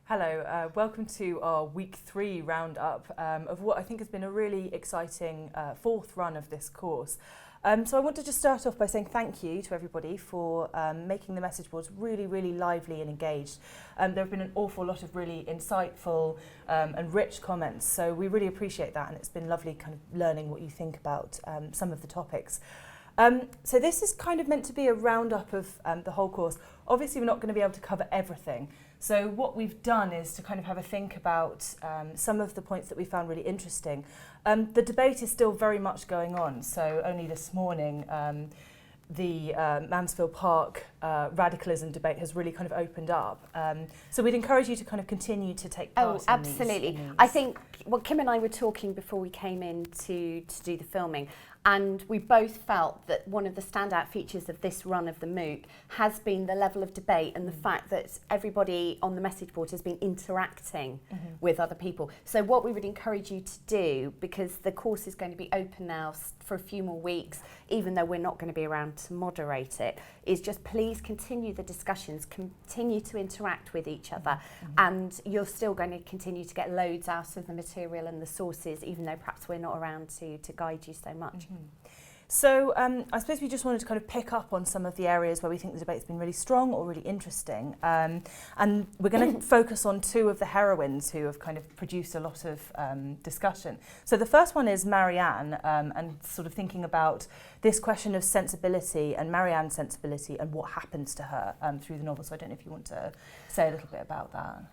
Hello, welcome to our week 3 roundup of what I think has been a really exciting fourth run of this course. So I want to just start off by saying thank you to everybody for making the message boards really, really lively and engaged. There have been an awful lot of really insightful and rich comments, so we really appreciate that, and it's been lovely kind of learning what you think about some of the topics. So this is kind of meant to be a roundup of the whole course. Obviously, we're not going to be able to cover everything. So what we've done is to kind of have a think about some of the points that we found really interesting. The debate is still very much going on. So only this morning, the Mansfield Park radicalism debate has really kind of opened up. So we'd encourage you to kind of continue to take part in these. Absolutely. I think, well, Kim and I were talking before we came in to do the filming, and we both felt that one of the standout features of this run of the MOOC has been the level of debate and the fact that everybody on the message board has been interacting with other people. So what we would encourage you to do, because the course is going to be open now for a few more weeks, even though we're not going to be around to moderate it, is just please continue the discussions, continue to interact with each other, and you're still going to continue to get loads out of the material and the sources, even though perhaps we're not around to guide you so much. So I suppose we just wanted to kind of pick up on some of the areas where we think the debate's been really strong or really interesting. And we're going to focus on 2 of the heroines who have kind of produced a lot of discussion. So the first one is Marianne, and sort of thinking about this question of sensibility and Marianne's sensibility and what happens to her through the novel. So I don't know if you want to say a little bit about that.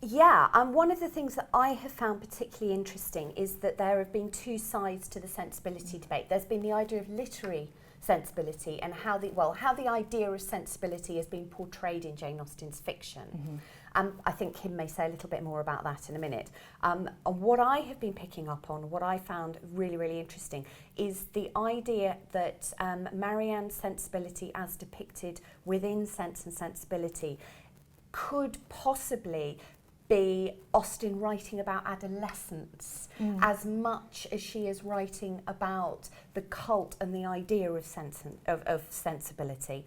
Yeah, and one of the things that I have found particularly interesting is that there have been 2 sides to the sensibility debate. There's been the idea of literary sensibility and how the idea of sensibility has been portrayed in Jane Austen's fiction. I think Kim may say a little bit more about that in a minute. And what I have been picking up on, what I found really, really interesting, is the idea that Marianne's sensibility as depicted within Sense and Sensibility could possibly be Austen writing about adolescence as much as she is writing about the cult and the idea of sensibility.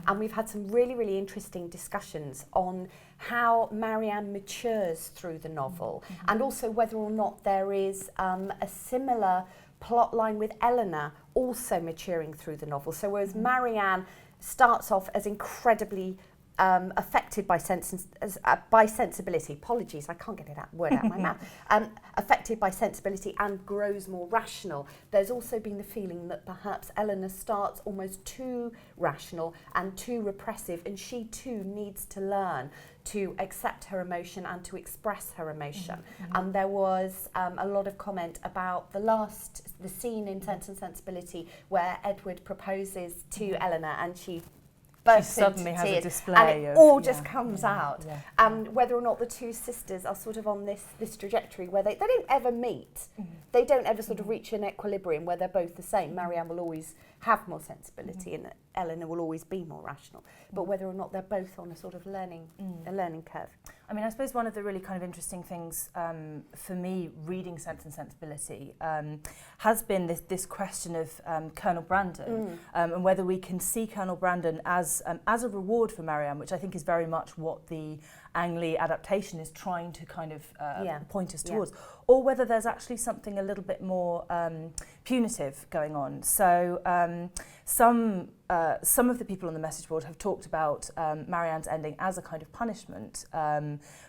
And we've had some really, really interesting discussions on how Marianne matures through the novel, and also whether or not there is a similar plot line with Eleanor also maturing through the novel. So whereas Marianne starts off as incredibly affected by sensibility. Apologies, I can't get that word out of my mouth. Affected by sensibility and grows more rational. There's also been the feeling that perhaps Eleanor starts almost too rational and too repressive, and she too needs to learn to accept her emotion and to express her emotion. And there was a lot of comment about the scene in Sense and Sensibility where Edward proposes to Eleanor and she suddenly has a display and it of, all just comes out. And whether or not the 2 sisters are sort of on this trajectory where they don't ever meet, they don't ever sort of reach an equilibrium where they're both the same. Marianne will always have more sensibility and Eleanor will always be more rational, but whether or not they're both on a sort of learning curve. I mean, I suppose one of the really kind of interesting things for me reading Sense and Sensibility has been this question of Colonel Brandon and whether we can see Colonel Brandon as a reward for Marianne, which I think is very much what the Ang Lee adaptation is trying to kind of point us towards, or whether there's actually something a little bit more punitive going on. So some of the people on the message board have talked about Marianne's ending as a kind of punishment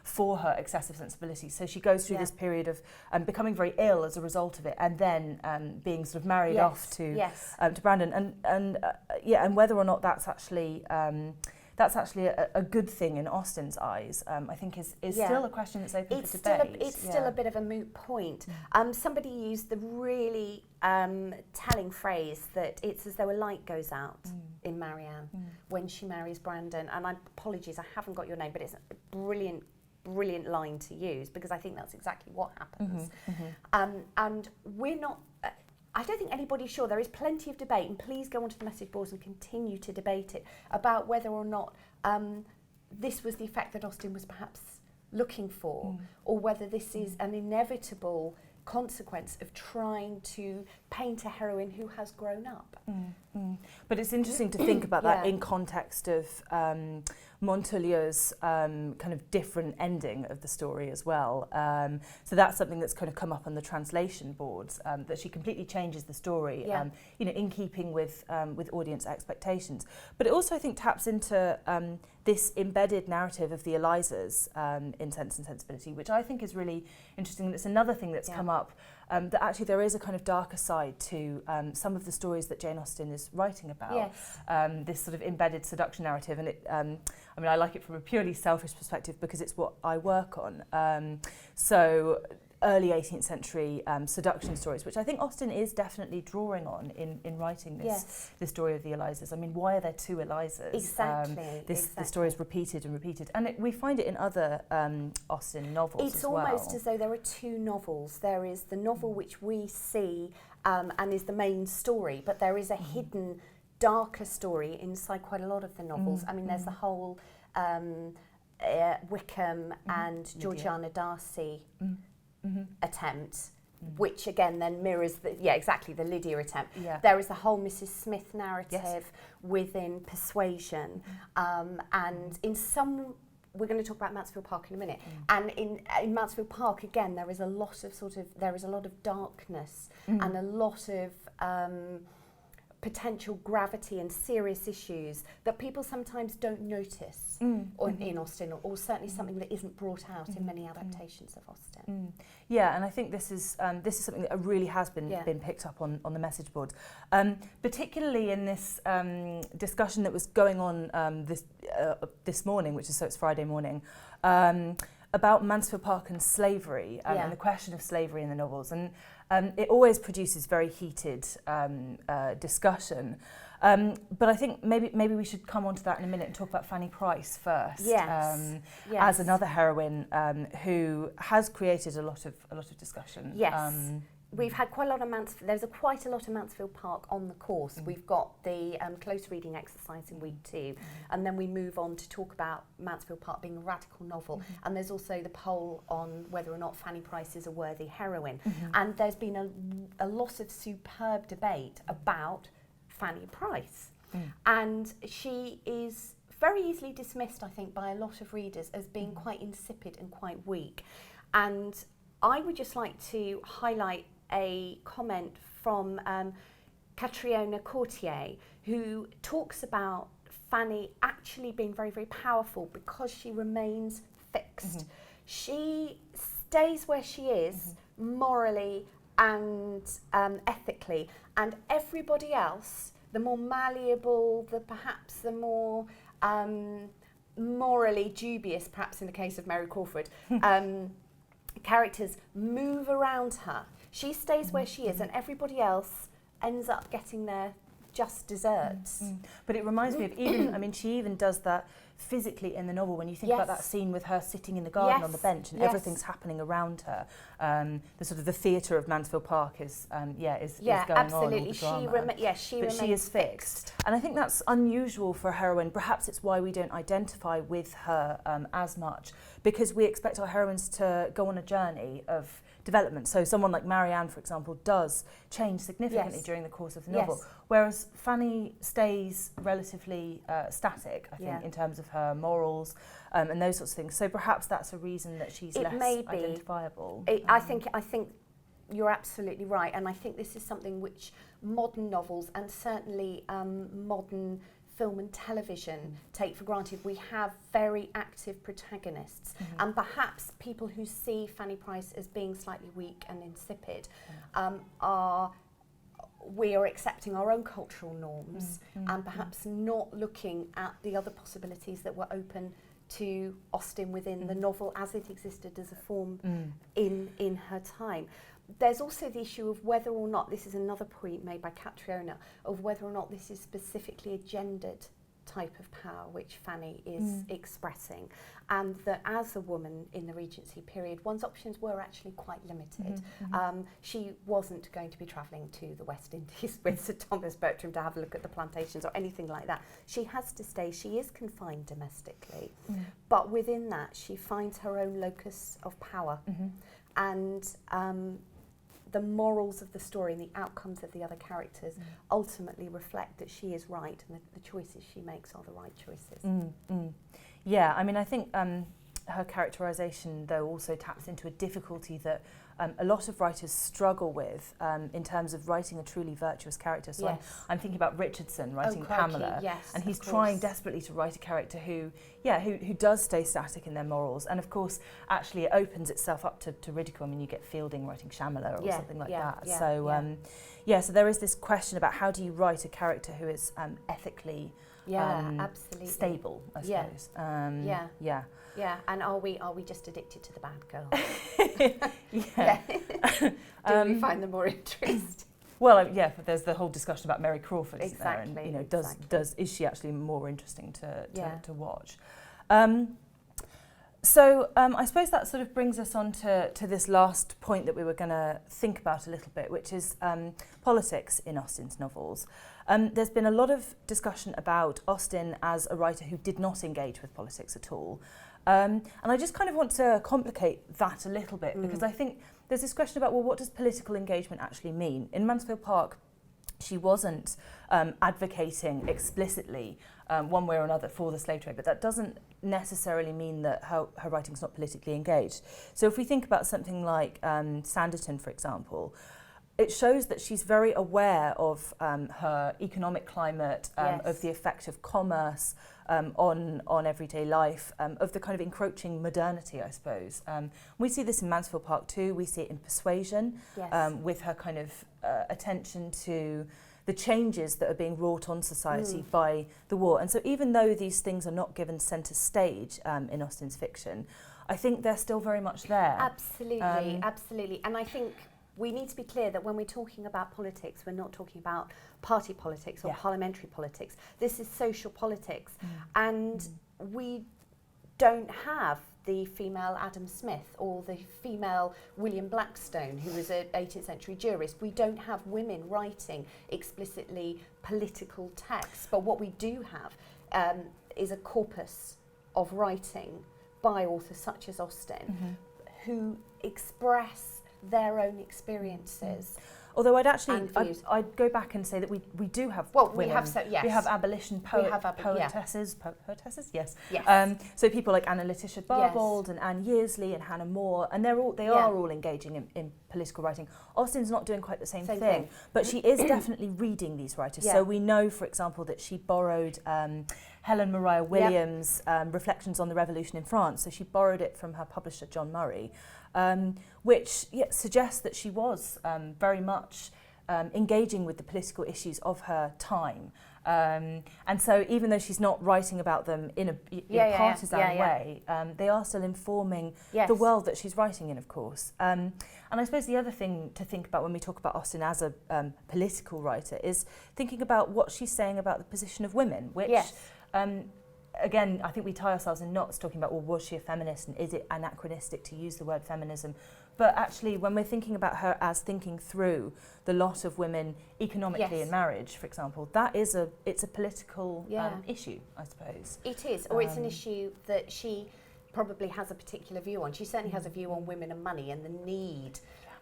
for her excessive sensibility. So she goes through this period of becoming very ill as a result of it, and then being sort of married off to Brandon, and whether or not that's actually a good thing in Austen's eyes, I think is still a question that's open for debate. It's still a bit of a moot point. Somebody used the really telling phrase that it's as though a light goes out in Marianne when she marries Brandon. And apologies, I haven't got your name, but it's a brilliant line to use, because I think that's exactly what happens. And we're not... I don't think anybody's sure. There is plenty of debate, and please go onto the message boards and continue to debate it about whether or not this was the effect that Austen was perhaps looking for, or whether this is an inevitable consequence of trying to paint a heroine who has grown up. But it's interesting to think about that Yeah. in context of Montelieu's kind of different ending of the story as well. So that's something that's kind of come up on the translation boards, that she completely changes the story, you know, in keeping with audience expectations. But it also, I think, taps into this embedded narrative of the Elizas in Sense and Sensibility, which I think is really interesting. And it's another thing that's come up, that actually there is a kind of darker side to some of the stories that Jane Austen is writing about. Yes. This sort of embedded seduction narrative, and it, I mean, I like it from a purely selfish perspective because it's what I work on. So early 18th century seduction stories, which I think Austen is definitely drawing on in writing this story of the Elizas. I mean, why are there two Elizas? Exactly. The story is repeated and repeated, and we find it in other Austen novels It's as well. almost as though there are two novels. There is the novel which we see and is the main story, but there is a hidden, darker story inside quite a lot of the novels. I mean, there's the whole Wickham and Georgiana Darcy attempt, which again then mirrors the the Lydia attempt. There is the whole Mrs. Smith narrative within Persuasion, and in some, we're going to talk about Mansfield Park in a minute, and in Mansfield Park again there is a lot of darkness and a lot of potential gravity and serious issues that people sometimes don't notice in Austen, or certainly something that isn't brought out in many adaptations of Austen. Yeah, and I think this is something that really has been picked up on the message boards, particularly in this discussion that was going on this morning, so it's Friday morning, about Mansfield Park and slavery and the question of slavery in the novels, and it always produces very heated discussion. But I think maybe we should come on to that in a minute and talk about Fanny Price first, as another heroine who has created a lot of discussion. Yes. We've had quite a lot of there's quite a lot of Mansfield Park on the course. We've got the close reading exercise in week 2, and then we move on to talk about Mansfield Park being a radical novel. And there's also the poll on whether or not Fanny Price is a worthy heroine. And there's been a lot of superb debate about Fanny Price. And she is very easily dismissed, I think, by a lot of readers as being quite insipid and quite weak. And I would just like to highlight a comment from Catriona Courtier, who talks about Fanny actually being very, very powerful because she remains fixed. She stays where she is morally and ethically, and everybody else, the more malleable, perhaps the more morally dubious, perhaps in the case of Mary Crawford, characters move around her. She stays where she is, and everybody else ends up getting their just desserts. But it reminds me of she even does that physically in the novel, when you think about that scene with her sitting in the garden on the bench and everything's happening around her. The sort of the theatre of Mansfield Park is going absolutely. on. But she is fixed. And I think that's unusual for a heroine. Perhaps it's why we don't identify with her as much, because we expect our heroines to go on a journey of development. So someone like Marianne, for example, does change significantly during the course of the novel, whereas Fanny stays relatively static, I think, in terms of her morals and those sorts of things. So perhaps that's a reason that she's less identifiable. I think you're absolutely right, and I think this is something which modern novels and certainly modern film and television take for granted. We have very active protagonists, and perhaps people who see Fanny Price as being slightly weak and insipid we are accepting our own cultural norms and perhaps not looking at the other possibilities that were open to Austen within the novel as it existed as a form in her time. There's also the issue of whether or not, this is another point made by Catriona, of whether or not this is specifically a gendered type of power which Fanny is expressing, and that as a woman in the Regency period, one's options were actually quite limited. She wasn't going to be travelling to the West Indies with Sir Thomas Bertram to have a look at the plantations or anything like that. She has to stay, she is confined domestically, but within that she finds her own locus of power. And the morals of the story and the outcomes of the other characters ultimately reflect that she is right and the choices she makes are the right choices. Yeah, I mean, I think her characterisation, though, also taps into a difficulty that a lot of writers struggle with in terms of writing a truly virtuous character. So I'm thinking about Richardson writing Pamela, and he's trying desperately to write a character who does stay static in their morals. And of course, actually, it opens itself up to ridicule. I mean, you get Fielding writing Shamala or something like that. So there is this question about how do you write a character who is ethically absolutely stable, I suppose. Yeah, and are we just addicted to the bad girl? Do we find them more interesting? Well, but there's the whole discussion about Mary Crawford, isn't there? Exactly. And is she actually more interesting to watch? So I suppose that sort of brings us on to this last point that we were going to think about a little bit, which is politics in Austen's novels. There's been a lot of discussion about Austen as a writer who did not engage with politics at all. And I just kind of want to complicate that a little bit because I think there's this question about, well, what does political engagement actually mean? In Mansfield Park, she wasn't advocating explicitly one way or another for the slave trade, but that doesn't necessarily mean that her writing's not politically engaged. So if we think about something like Sanditon, for example, it shows that she's very aware of her economic climate, of the effect of commerce on everyday life, of the kind of encroaching modernity, I suppose. We see this in Mansfield Park too. We see it in Persuasion, with her kind of attention to the changes that are being wrought on society by the war. And so even though these things are not given centre stage in Austen's fiction, I think they're still very much there. Absolutely. And I think we need to be clear that when we're talking about politics, we're not talking about party politics or parliamentary politics. This is social politics. And we don't have the female Adam Smith or the female William Blackstone, who was an 18th century jurist. We don't have women writing explicitly political texts. But what we do have is a corpus of writing by authors such as Austen who express their own experiences. Although I'd go back and say that we do have women. We have abolition poetesses, yes. So people like Anna Letitia Barbauld and Anne Yearsley and Hannah More, and they are all engaging in political writing. Austen's not doing quite the same thing, but she is definitely reading these writers. So we know, for example, that she borrowed Helen Maria Williams' Reflections on the Revolution in France. So she borrowed it from her publisher, John Murray, which suggests that she was very much engaging with the political issues of her time. And so even though she's not writing about them in a partisan way, they are still informing the world that she's writing in, of course. And I suppose the other thing to think about when we talk about Austen as a political writer is thinking about what she's saying about the position of women, which again, I think we tie ourselves in knots talking about, well, was she a feminist and is it anachronistic to use the word feminism? But actually, when we're thinking about her as thinking through the lot of women economically in marriage, for example, it's a political issue, I suppose. It is, or it's an issue that she probably has a particular view on. She certainly has a view on women and money and the need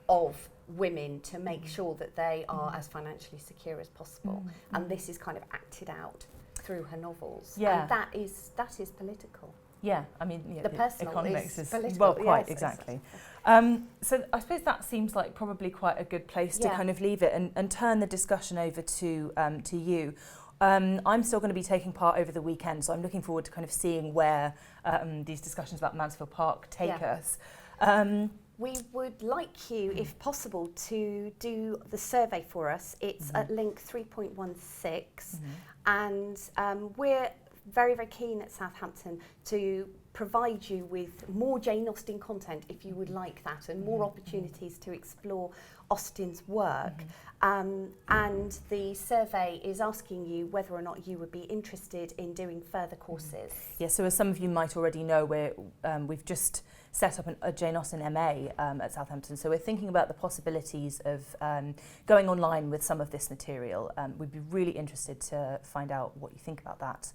of women to make sure that they are as financially secure as possible. And this is kind of acted out through her novels. And that is political. Yeah, I mean, the personal economics is political. Well, quite exactly. So I suppose that seems like probably quite a good place to kind of leave it and turn the discussion over to you. I'm still going to be taking part over the weekend, so I'm looking forward to kind of seeing where these discussions about Mansfield Park take us. We would like you, if possible, to do the survey for us. It's at link 3.16, and we're very, very keen at Southampton to provide you with more Jane Austen content if you would like that, and more opportunities to explore Austen's work. And the survey is asking you whether or not you would be interested in doing further courses. Yeah, so as some of you might already know, we've just set up a Jane Austen MA at Southampton. So we're thinking about the possibilities of going online with some of this material. We'd be really interested to find out what you think about that.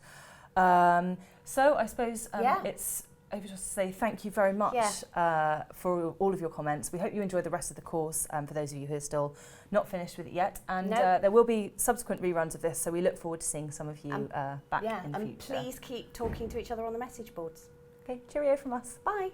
So I suppose it's just to say thank you very much for all of your comments. We hope you enjoy the rest of the course, for those of you who are still not finished with it yet. And there will be subsequent reruns of this, so we look forward to seeing some of you back in the future. And please keep talking to each other on the message boards. Okay, cheerio from us. Bye.